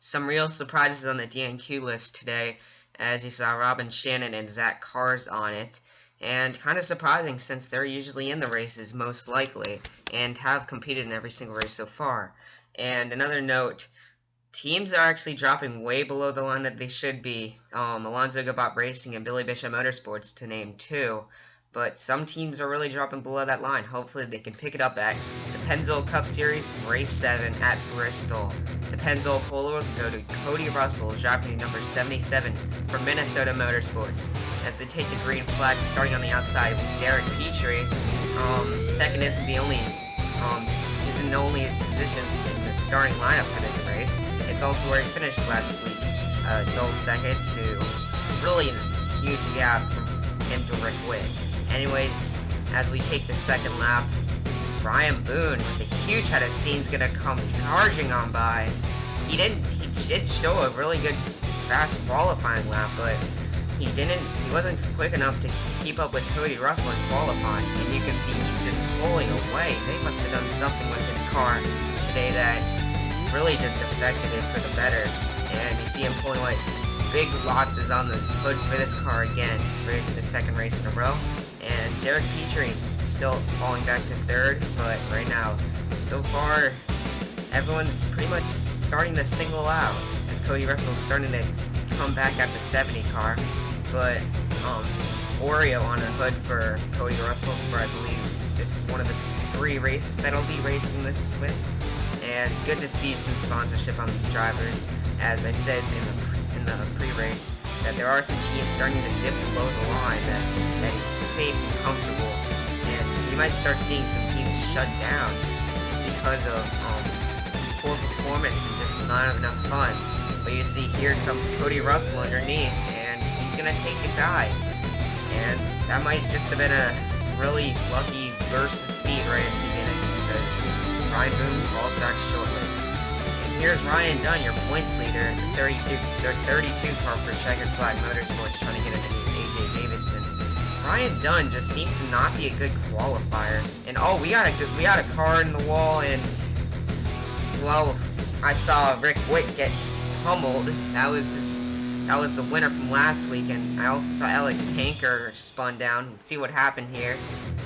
Some real surprises on the DNQ list today, as you saw Robin Shannon and Zach Cars on it, and kind of surprising since they're usually in the races most likely, and have competed in every single race so far. And another note, teams are actually dropping way below the line that they should be. Alonso Gabot Racing and Billy Bishop Motorsports to name two. But some teams are really dropping below that line. Hopefully they can pick it up at the Pennzoil Cup Series, Race 7 at Bristol. The Pennzoil Polo will go to Cody Russell, dropping number 77 for Minnesota Motorsports. As they take the green flag, starting on the outside was Derek Petrie. Second isn't only his position in the starting lineup for this race. It's also where he finished last week. Dull second to really a huge gap from him to Rick Witt. Anyways, as we take the second lap, Ryan Boone with a huge head of steam is gonna come charging on by. He did show a really good fast qualifying lap, but he wasn't quick enough to keep up with Cody Russell in qualifying. And you can see he's just pulling away. They must have done something with his car today that really just affected it for the better. And you see him pulling away. Big lots is on the hood for this car again for the second race in a row. And Derek Petrie still falling back to third, but right now, so far, everyone's pretty much starting to single out as Cody Russell's starting to come back at the 70 car. But Oreo on the hood for Cody Russell for, I believe, this is one of the 3 races that I'll be racing this with. And good to see some sponsorship on these drivers. As I said in the pre-race, that there are some teams starting to dip below the line that is safe and comfortable, and you might start seeing some teams shut down just because of poor performance and just not enough funds. But you see here comes Cody Russell underneath, and he's gonna take a dive, and that might just have been a really lucky burst of speed right at the beginning because Ryan Boone falls back shortly. Here's Ryan Dunn, your points leader, the 32 car for Checkered Flag Motorsports, trying to get underneath AJ Davidson. Ryan Dunn just seems to not be a good qualifier. And we got a car in the wall, and well, I saw Rick Witt get pummeled. That was the winner from last week, and I also saw Alex Tanker spun down. See what happened here.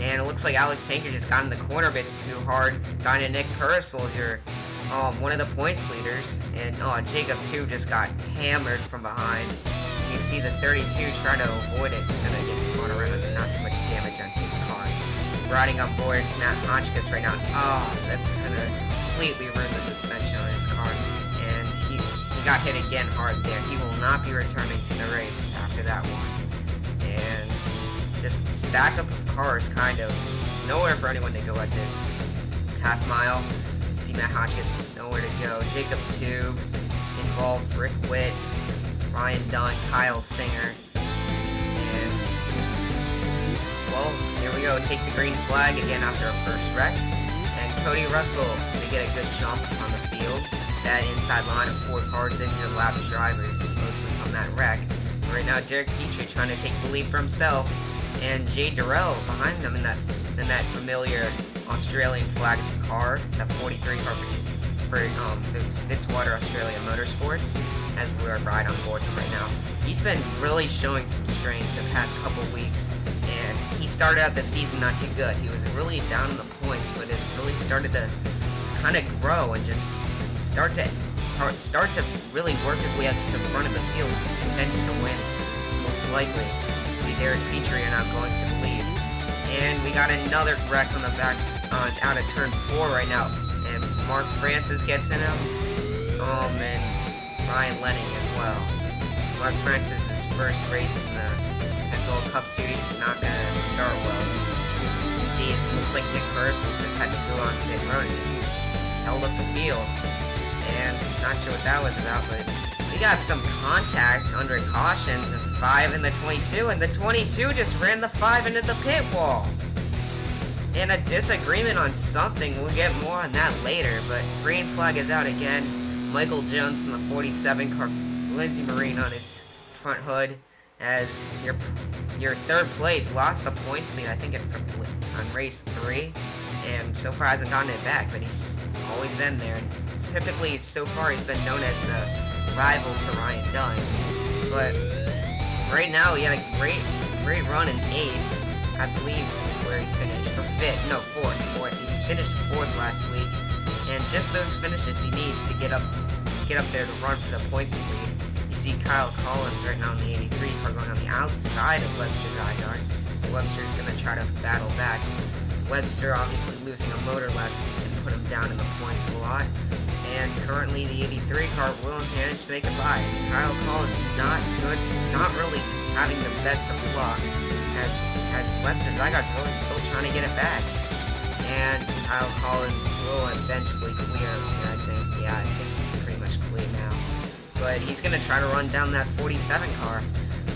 And it looks like Alex Tanker just got in the corner a bit too hard. Got into Nick Purcell, one of the points leaders, and Jacob 2 just got hammered from behind. You see the 32 try to avoid it. It's gonna get spun around with not too much damage on his car. Riding on board Matt Hotchkiss right now. That's gonna completely ruin the suspension on his car, and he got hit again hard there. He will not be returning to the race after that one. And just stack up of cars, kind of nowhere for anyone to go at this half mile. See Matt Hotchkiss just nowhere to go. Jacob Tube involved, Rick Witt, Ryan Dunn, Kyle Singer, and well, here we go. Take the green flag again after a first wreck, and Cody Russell to get a good jump on the field. That inside line of 4 cars is your lap drivers, mostly from that wreck. Right now, Derek Petrie trying to take the lead for himself, and Jay Durrell behind him in that familiar Australian flag car, that 43 car for Fitzwater Australia Motorsports, as we're right on board him right now. He's been really showing some strength the past couple weeks, and he started out the season not too good. He was really down in the points, but has really started to kind of grow and just start to really work his way up to the front of the field, contending for wins, most likely. This will be Derek Petrie now going for the lead. And we got another wreck on the back, out of turn 4 right now. And MarkFrancis gets in him, and Ryan Lenning as well. MarkFrancis' first race in the Pennzoil Cup Series is not going to start well. You see, it looks like Nick Purcell just had to go on pit road and just held up the field. And not sure what that was about, but we got some contact under caution, the 5 and the 22, and the 22 just ran the 5 into the pit wall. And a disagreement on something, we'll get more on that later, but green flag is out again. Michael Jones from the 47 car, Lindsey Marine on his front hood, as your third place lost the points lead, I think on race 3, and so far hasn't gotten it back, but he's always been there. And typically, so far, he's been known as the rival to Ryan Dunn. But right now, he had a great run in 8th, I believe is where he finished, or 5th, no, 4th. He finished 4th last week, and just those finishes he needs to get up there to run for the points lead. You see Kyle Collins right now in the 83 car going on the outside of Webster Zygarde. Webster's going to try to battle back. Webster obviously losing a motor last week and put him down in the points a lot. And currently the 83 car will manage to make it by. Kyle Collins not good, not really having the best of luck as Webster Zygarde's really still trying to get it back. And Kyle Collins will eventually clear here, I think. Yeah, I think he's pretty much clear now. But he's going to try to run down that 47 car.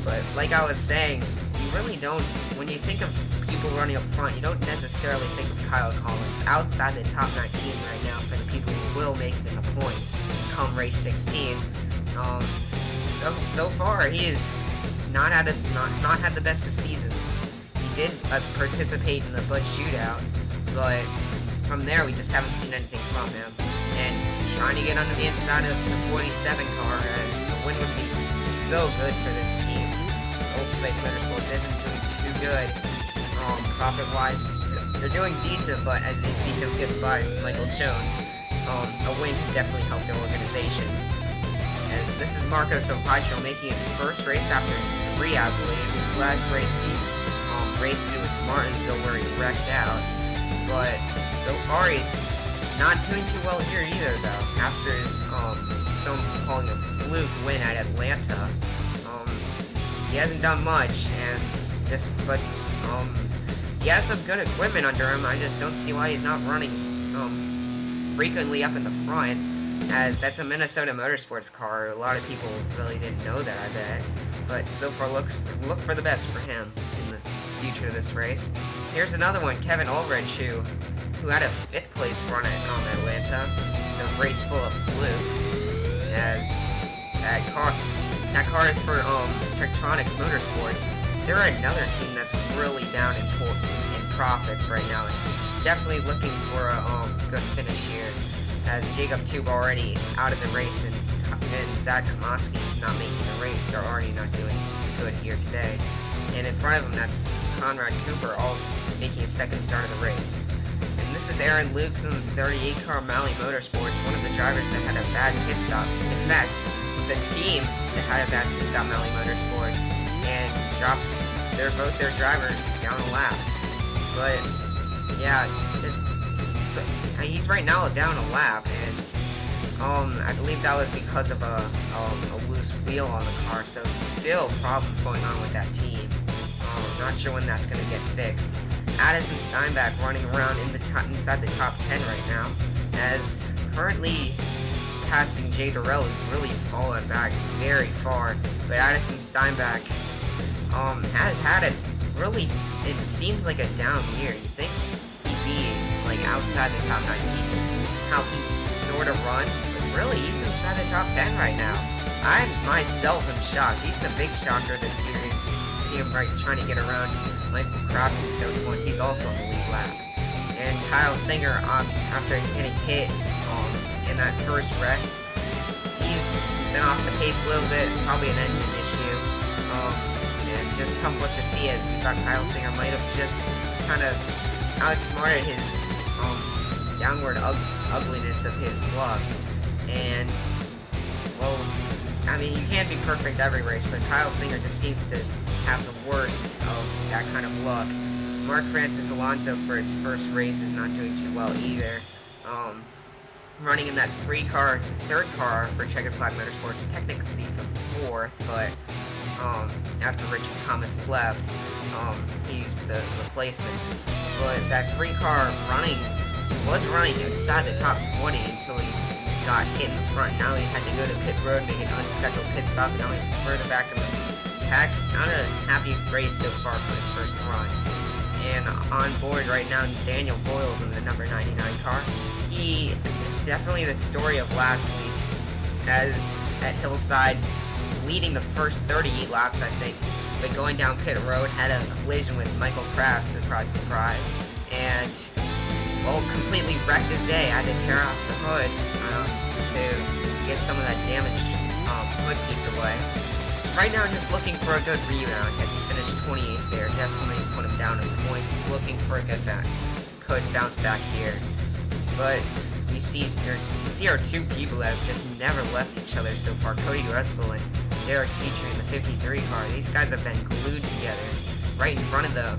But like I was saying, you really don't, when you think of people running up front, you don't necessarily think of Kyle Collins outside the top 19 right now for the people who will make it in the points come race 16. So far he has not had the best of seasons. He did participate in the Bud Shootout, but from there we just haven't seen anything from him. And trying to get under the inside of the 47 car as a win would be so good for this team. Old Space Motorsports isn't doing too good. Profit-wise, they're doing decent, but as you see him get by Michael Jones, a win could definitely help their organization. As this is Marco Sopitro making his first race after 3, I believe. His last race he raced into was Martinsville where he wrecked out. But so far he's not doing too well here either, though. After his some calling a fluke win at Atlanta, he hasn't done much, and he has some good equipment under him. I just don't see why he's not running frequently up in the front, as that's a Minnesota Motorsports car. A lot of people really didn't know that, I bet. But so far, look for the best for him in the future of this race. Here's another one, Kevin Ulrich, who had a 5th place run at Atlanta, the race full of flukes, as that car is for Tektronix Motorsports. They're another team that's really down in profits right now, and definitely looking for a good finish here, as Jacob Tube already out of the race, and Zach Komoski not making the race. They're already not doing too good here today. And in front of him, that's Conrad Cooper, all making his 2nd start of the race. And this is Aaron Lukes in the 38 car Malley Motorsports, one of the drivers that had a bad pit stop. In fact, the team that had a bad pit stop, Malley Motorsports, and dropped both their drivers down a lap. But yeah, he's right now down a lap, and I believe that was because of a loose wheel on the car. So still problems going on with that team. Not sure when that's going to get fixed. Addison Steinbach running around inside the top 10 right now, as currently passing Jay Durrell is really fallen back very far. But Addison Steinbach has had a really, it seems like a down year. You think he'd be like outside the top 19, how he sort of runs, but really he's inside the top 10 right now. I myself am shocked. He's the big shocker of this series. See him trying to get around Michael Craft in the 31. He's also on the lead lap. And Kyle Singer, after getting hit in that first wreck, he's been off the pace a little bit, probably an engine issue. And just tough look to see, as we thought Kyle Singer might have just kind of outsmarted his downward ugliness of his luck. And, well, I mean, you can't be perfect every race, but Kyle Singer just seems to have the worst of that kind of luck. MarkFrancis Alonso for his first race is not doing too well either. Running in that 3rd car for Checkered Flag Motorsports, technically the 4th, but after Richard Thomas left, he's the replacement. But that 3 car was running inside the top 20 until he got hit in the front. Now he had to go to pit road, make an unscheduled pit stop, and now he's further back in the pack. Not a happy race so far for his first run. And on board right now, Daniel Boyles in the number 99 car. He is definitely the story of last week, as at Hillside, leading the first 38 laps, I think, but going down pit road, had a collision with Michael Kraft, surprise, surprise, and well, completely wrecked his day. I had to tear off the hood to get some of that damaged hood piece away. Right now, I'm just looking for a good rebound as he finished 28th there. Definitely put him down in points. Looking for a good bounce back here. But you see our two people that have just never left each other so far. Cody Russell and Derek Petrie in the 53 car. These guys have been glued together right in front of the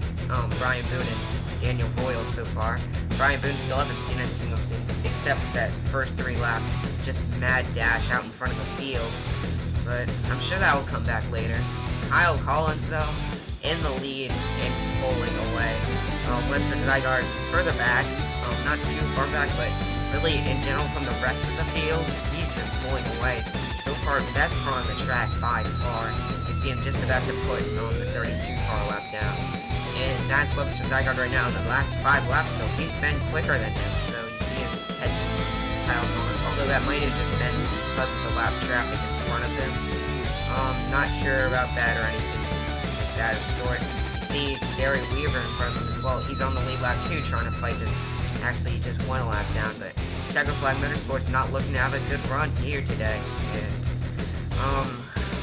Brian Boone and Daniel Boyle so far. Brian Boone still haven't seen anything of him except that first 3 lap just mad dash out in front of the field. But I'm sure that will come back later. Kyle Collins, though, in the lead and pulling away. Webster Zygarde further back, not too far back, but really in general from the rest of the field, he's just pulling away. So far, the best car on the track by far. You see him just about to put the 32 car lap down. And that's Webster Zygarde right now. In the last 5 laps, though, he's been quicker than him, so you see him catching Kyle Collins, although that might have just been because of the lap traffic in front of him. Not sure about that or anything like that of sort. You see Gary Weaver in front of him as well. He's on the lead lap too, trying to fight this. Actually, he just won a lap down, but Checker Flag Motorsports not looking to have a good run here today. And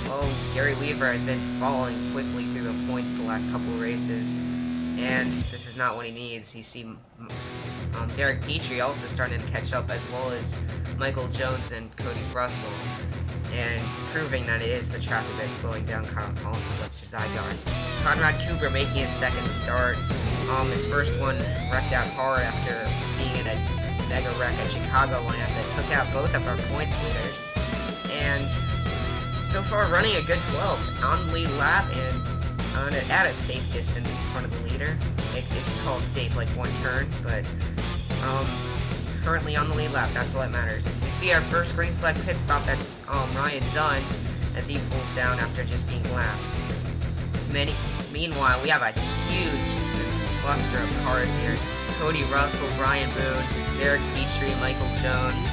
well, Gary Weaver has been falling quickly through the points the last couple of races, and this is not what he needs. You see Derek Petrie also starting to catch up, as well as Michael Jones and Cody Russell, and proving that it is the traffic that's slowing down Kyle Collins and Webster Zygarde. Conrad Cooper making his second start. His first one wrecked out hard after being in a mega wreck at Chicagoland that took out both of our points leaders. And so far running a good 12 on the lead lap and at a safe distance in front of the leader. If you call safe like one turn, but currently on the lead lap, that's all that matters. We see our first green flag pit stop, that's Ryan Dunn, as he pulls down after just being lapped. Meanwhile, we have a huge just cluster of cars here. Cody Russell, Brian Boone, Derek Petrie, Michael Jones,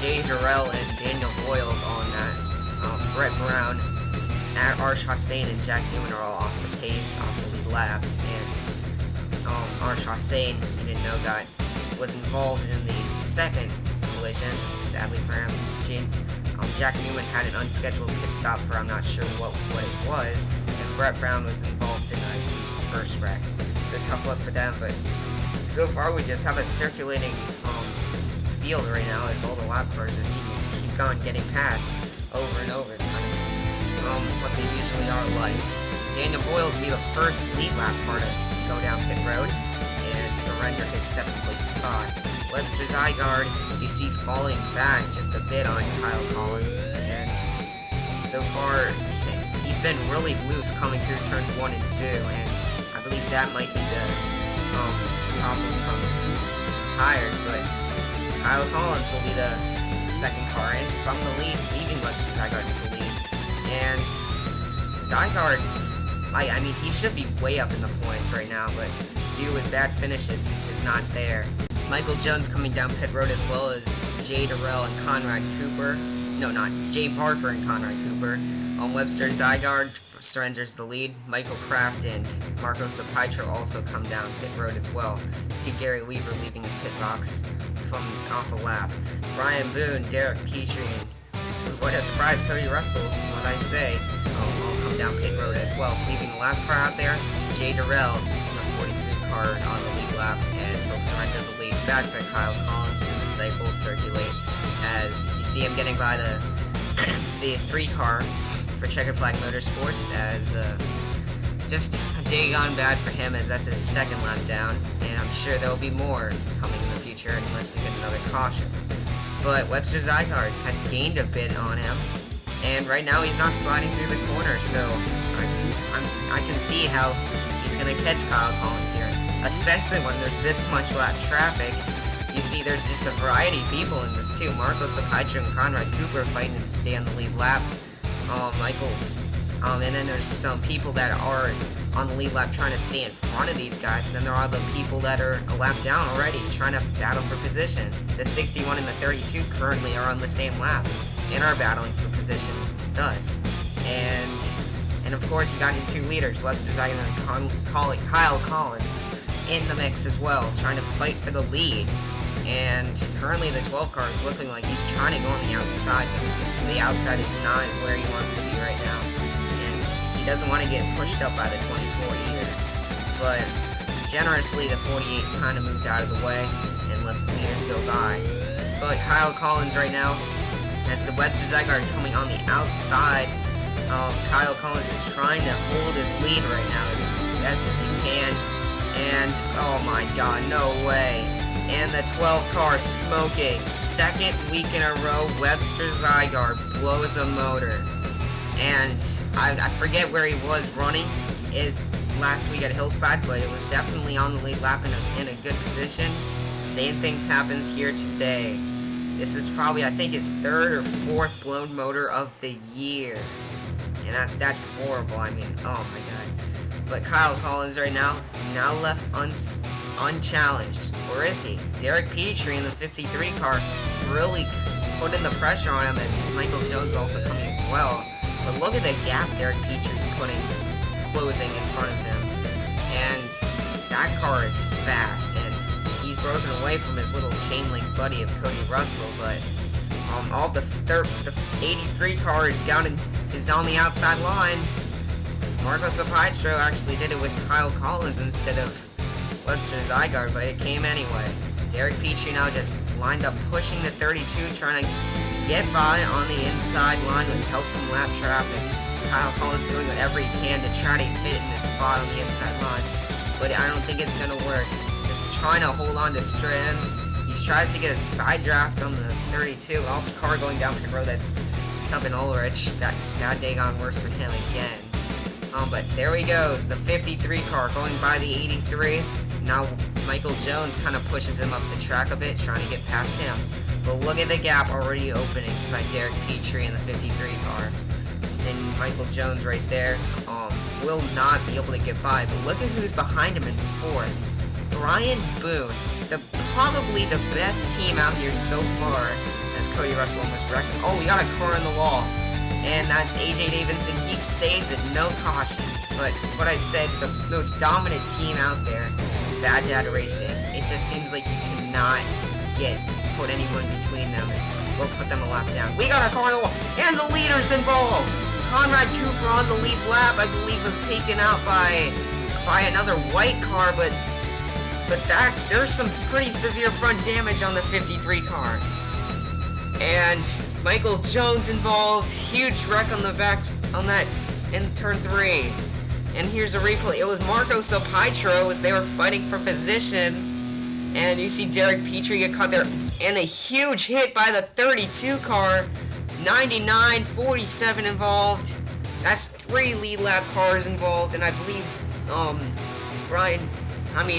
Jay Durrell, and Daniel Boyles on that. Brett Brown, Arsh Hossain, and Jack Newman are all off the pace, off the lead lap. And Arsh Hossain, you didn't know, was involved in the second collision, sadly for him. Jack Newman had an unscheduled pit stop for I'm not sure what it was, and Brett Brown was involved in the first wreck. So tough luck for them, but so far we just have a circulating field right now as all the lap cars just keep on getting passed over and over, kind of what they usually are like. Daniel Boyles will be the first lead lap car to go down pit road and surrender his 7th place spot. Webster Zygarde, you see falling back just a bit on Kyle Collins, and so far he's been really loose coming through turns 1 and 2, and I believe that might be the problem from his tires, but Kyle Collins will be the second car in from the lead, leaving Webster Zygarde in the lead. And Zygarde, I mean, he should be way up in the points right now, but due to his bad finishes, he's just not there. Michael Jones coming down pit road, as well as Jay Durrell and Conrad Cooper. No, not Jay Barker and Conrad Cooper. Webster Zygarde surrenders the lead. Michael Kraft and Marco Sapitro also come down pit road as well. You see Gary Weaver leaving his pit box from off a lap. Brian Boone, Derek Petrie, and what a surprise, Cody Russell, what I say, all come down pit road as well. Leaving the last car out there, Jay Durrell in the 43 car on the lead lap, and he'll surrender the lead back to Kyle Collins, and the cycles circulate as you see him getting by the 3 car for Checkered Flag Motorsports, as just a day gone bad for him, as that's his 2nd lap down, and I'm sure there will be more coming in the future unless we get another caution. But Webster Zygarde had gained a bit on him, and right now he's not sliding through the corner, so I can see how he's going to catch Kyle Collins here, especially when there's this much lap traffic. You see there's just a variety of people in this too. Marco Sapitro and Conrad Cooper fighting to stay on the lead lap. Michael, and then there's some people that are on the lead lap trying to stay in front of these guys, and then there are the people that are a lap down already trying to battle for position. The 61 and the 32 currently are on the same lap and are battling for position thus. And of course you got your 2 leaders, Webster Zygarde and Kyle Collins, in the mix as well, trying to fight for the lead. And currently the 12 car is looking like he's trying to go on the outside, but just the outside is not where he wants to be right now. And he doesn't want to get pushed up by the 24 either. But generously the 48 kind of moved out of the way and let the leaders go by. But Kyle Collins right now has the Webster Zygarde coming on the outside. Kyle Collins is trying to hold his lead right now as best as he can. And, oh my god, no way. And the 12 car smoking. Second week in a row, Webster Zygarde blows a motor. And I forget where he was running last week at Hillside, but it was definitely on the lead lap in a good position. Same things happens here today. This is probably, I think, his third or fourth blown motor of the year. And that's horrible. I mean, oh my god. But Kyle Collins right now left unchallenged. Or is he? Derek Petrie in the 53 car really putting the pressure on him, as Michael Jones also coming as well. But look at the gap Derek Petrie's closing in front of him. And that car is fast, and he's broken away from his little chain link buddy of Cody Russell, but all the 83 car is on the outside line. Marco Sapitro actually did it with Kyle Collins instead of Webster Zygarde, but it came anyway. Derek Petrie now just lined up pushing the 32, trying to get by on the inside line with help from lap traffic. Kyle Collins doing whatever he can to try to fit in his spot on the inside line, but I don't think it's going to work. Just trying to hold on to strands. He tries to get a side draft on the 32. Off the car going down pit road. That's Kevin Ulrich. That day gone worse for him again. But there we go. The 53 car going by the 83. Now Michael Jones kind of pushes him up the track a bit, trying to get past him. But look at the gap already opening by Derek Petrie in the 53 car. And Michael Jones right there will not be able to get by. But look at who's behind him in fourth. Brian Boone, probably the best team out here so far, as Cody Russell almost wrecked him. Oh, we got a car on the wall. And that's AJ Davidson. He saves it, no caution. But what I said, the most dominant team out there, Bad Dad Racing. It just seems like you cannot put anyone between them or put them a lap down. We got a car on the wall, and the leader's involved. Conrad Cooper on the lead lap, I believe, was taken out by another white car, but there's some pretty severe front damage on the 53 car. And Michael Jones involved, huge wreck on the back on that in turn 3. And here's a replay. It was Marco Sapitro as they were fighting for position. And you see Derek Petrie get caught there, and a huge hit by the 32 car. 99, 47 involved. That's 3 lead lap cars involved, and I believe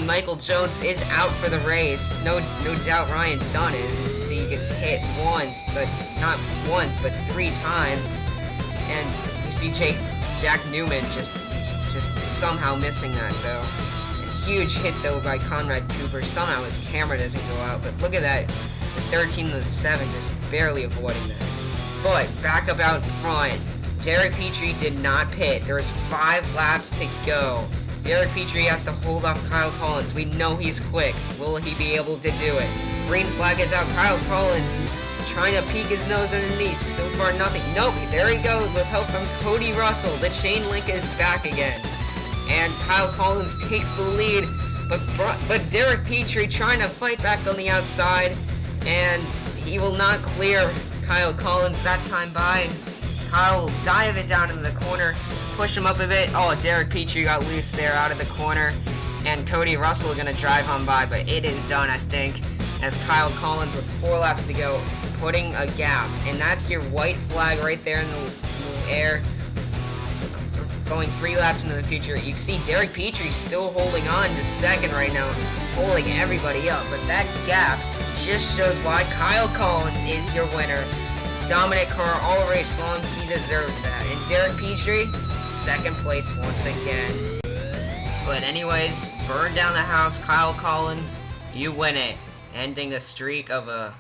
Michael Jones is out for the race. No doubt Ryan Dunn is. You see he gets hit once, but not once, but 3 times. And you see Jack Newman just somehow missing that though. A huge hit though by Conrad Cooper. Somehow his camera doesn't go out, but look at that. The 13 and the 7 just barely avoiding that. But back up out front, Derek Petrie did not pit. There was 5 laps to go. Derek Petrie has to hold off Kyle Collins. We know he's quick. Will he be able to do it? Green flag is out. Kyle Collins trying to peek his nose underneath. So far nothing. Nope, there he goes with help from Cody Russell. The chain link is back again. And Kyle Collins takes the lead. But Derek Petrie trying to fight back on the outside. And he will not clear Kyle Collins that time by. Kyle will dive it down into the corner, push him up a bit. Oh, Derek Petrie got loose there out of the corner, and Cody Russell gonna drive on by, but it is done, I think, as Kyle Collins with 4 laps to go, putting a gap, and that's your white flag right there in the air, going 3 laps into the future. You can see Derek Petrie still holding on to second right now, holding everybody up, but that gap just shows why Kyle Collins is your winner. Dominant car all race long, he deserves that. And Derek Petrie, second place once again. But anyways, burn down the house, Kyle Collins, you win it. Ending a streak of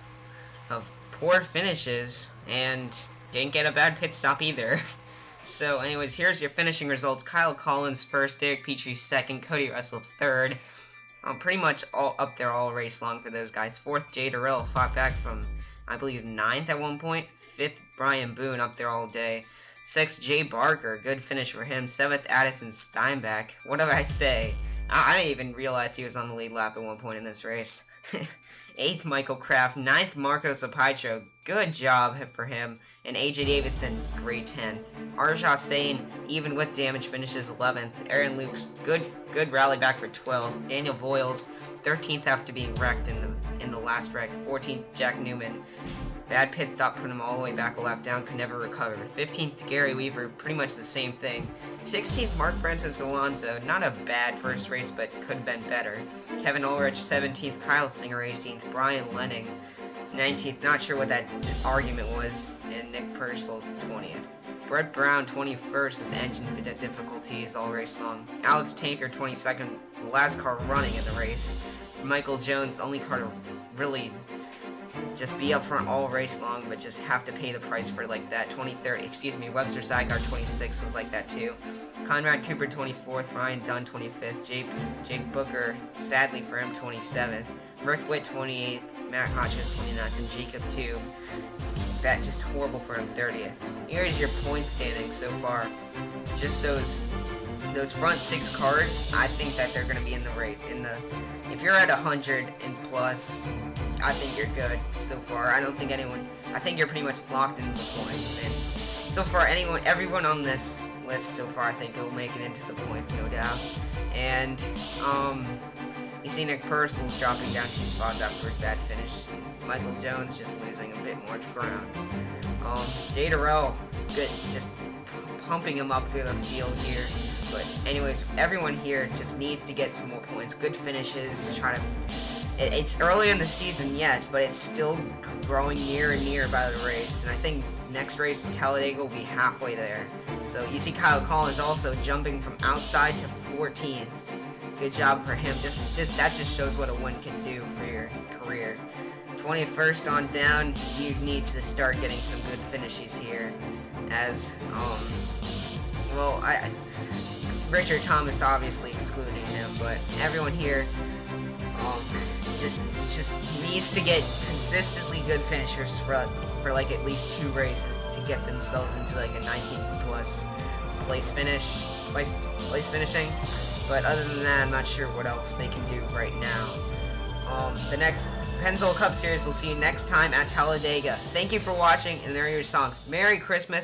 poor finishes, and didn't get a bad pit stop either. So anyways, here's your finishing results. Kyle Collins first, Derek Petrie second, Cody Russell third. pretty much all up there all race long for those guys. 4th, Zygarde fought back from, I believe, 9th at one point. 5th, Brian Boone up there all day. 6th, Jay Barker, good finish for him. 7th, Addison Steinbach. What did I say? I didn't even realize he was on the lead lap at one point in this race. 8th, Michael Kraft. 9th, Marcos Apaicho. Good job for him. And AJ Davidson, great 10th. Arjah Sane, even with damage, finishes 11th. Aaron Lukes, good rally back for 12th. Daniel Voiles, 13th after being wrecked in the last wreck. 14th, Jack Newman. Bad pit stop put him all the way back a lap down, could never recover. 15th, Gary Weaver, pretty much the same thing. 16th, MarkFrancis Alonso, not a bad first race, but could have been better. Kevin Ulrich, 17th, Kyle Singer, 18th, Brian Lenning, 19th, not sure what that argument was, and Nick Purcell's 20th. Brett Brown, 21st with engine difficulties all race long. Alex Tanker, 22nd, the last car running in the race. Michael Jones, the only car to really just be up front all race long, but just have to pay the price for like that. 23rd, excuse me, Webster Zygarde 26 was like that too. Conrad Cooper 24th, Ryan Dunn 25th, Jake Booker, sadly for him, 27th, Rick Witt 28th, Matt Hodges 29th, and Jacob 2. That just horrible for him, 30th. Here's your point standing so far. Just those front 6 cars, I think that they're gonna be in the rate. If you're at 100 and plus, I think you're good so far. I think you're pretty much locked into the points. And so far, everyone on this list so far, I think will make it into the points, no doubt. And you see Nick Purcell's dropping down 2 spots after his bad finish. Michael Jones just losing a bit more ground. Zygarde, good, just pumping him up through the field here. But anyways, everyone here just needs to get some more points. Good finishes. It's early in the season, yes, but it's still growing near and near by the race. And I think next race in Talladega will be halfway there. So you see Kyle Collins also jumping from outside to 14th. Good job for him. That just shows what a win can do for your career. 21st on down, you need to start getting some good finishes here. As Richard Thomas obviously excluding him, but everyone here just needs to get consistently good finishers for like at least 2 races to get themselves into like a 19th plus place finishing. But other than that, I'm not sure what else they can do right now. The next Pennzoil Cup Series, we'll see you next time at Talladega. Thank you for watching, and there are your songs. Merry Christmas.